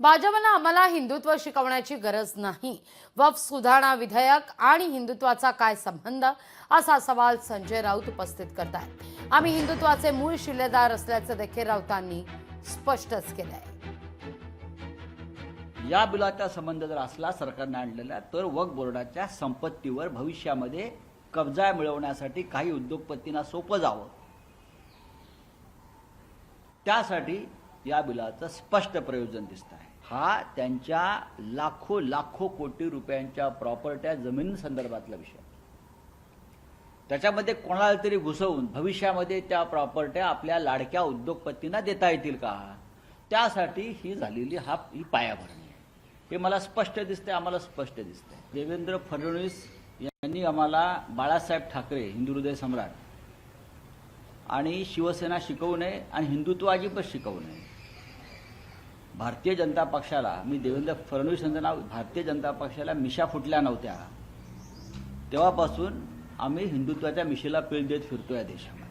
भाजपनं आम्हाला हिंदुत्व शिकवण्याची गरज नाही. वक्फ सुधारणा विधेयक आणि हिंदुत्वाचा काय संबंध, असा सवाल संजय राऊत उपस्थित करतायत. आम्ही हिंदुत्वाचे मूळ शिलेदार असल्याचं देखील राऊतांनी स्पष्टच केलंय. या बिलाचा संबंध जर असला सरकारने आणलेला तर वक्फ बोर्डाच्या संपत्तीवर भविष्यामध्ये कब्जा मिळवण्यासाठी काही उद्योगपतींना सोपं जावं, त्यासाठी या बिलाचं स्पष्ट प्रयोजन दिसत आहे. हा त्यांच्या लाखो कोटी रुपयांच्या प्रॉपर्ट्या जमिनींसंदर्भातला विषय. त्याच्यामध्ये कोणाला तरी घुसवून भविष्यामध्ये त्या प्रॉपर्ट्या आपल्या लाडक्या उद्योगपतींना देता येतील का, त्यासाठी ही झालेली ही पायाभरणी आहे. हे मला स्पष्ट दिसतंय, आम्हाला स्पष्ट दिसतंय. देवेंद्र फडणवीस यांनी आम्हाला बाळासाहेब ठाकरे हिंदू हृदय सम्राट आणि शिवसेना शिकवू नये आणि हिंदुत्व अजिबात शिकवू नये. भारतीय जनता पक्षाला, मी देवेंद्र फडणवीस यांचं नाव, भारतीय जनता पक्षाला मिशा फुटल्या नव्हत्या तेव्हापासून आम्ही हिंदुत्वाच्या मिशेला पेल देत फिरतो या देशामध्ये.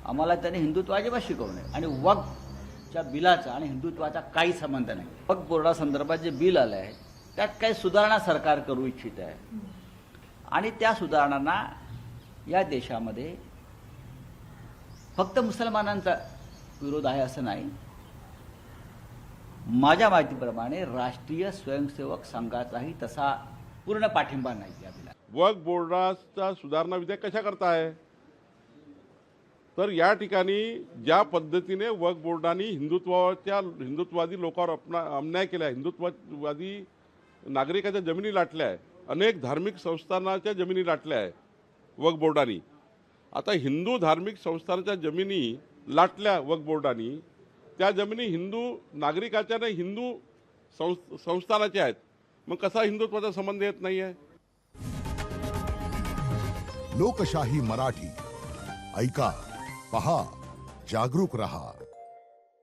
आम्हाला त्यांनी हिंदुत्व अजिबात शिकवू नये आणि वक्फच्या बिलाचा आणि हिंदुत्वाचा काही संबंध नाही. वक्फ बोर्डासंदर्भात जे बिल आलं आहे त्यात काही सुधारणा सरकार करू इच्छित आहे आणि त्या सुधारणांना या देशामध्ये फक्त मुसलमानांचा विरोध आहे असं नाही. माझ्या माहितीप्रमाणे राष्ट्रीय स्वयंसेवक संघाचाही तसा पूर्ण पाठिंबा नाही या बिलाला. वक्फ बोर्डाचा सुधारणा विधेयक कशा करता आहे, तर या ठिकाणी ज्या पद्धतीने वक्फ बोर्डाने हिंदुत्ववादी लोकांवर अन्याय केला आहे, हिंदुत्ववादी नागरिकाच्या जमिनी लाटल्या आहे, अनेक धार्मिक संस्थानाच्या जमिनी लाटल्या आहे वक्फ बोर्डाने. आता हिंदू धार्मिक संस्थानाच्या जमिनी लाटल्या वक्फ बोर्डाने, त्या जमिनी हिंदू नागरिकाच्या नाही, हिंदू संस्थानाच्या आहेत. मग कसा हिंदुत्वाचा संबंध येत नाही आहे. लोकशाही मराठी ऐका, पहा, जागरूक रहा.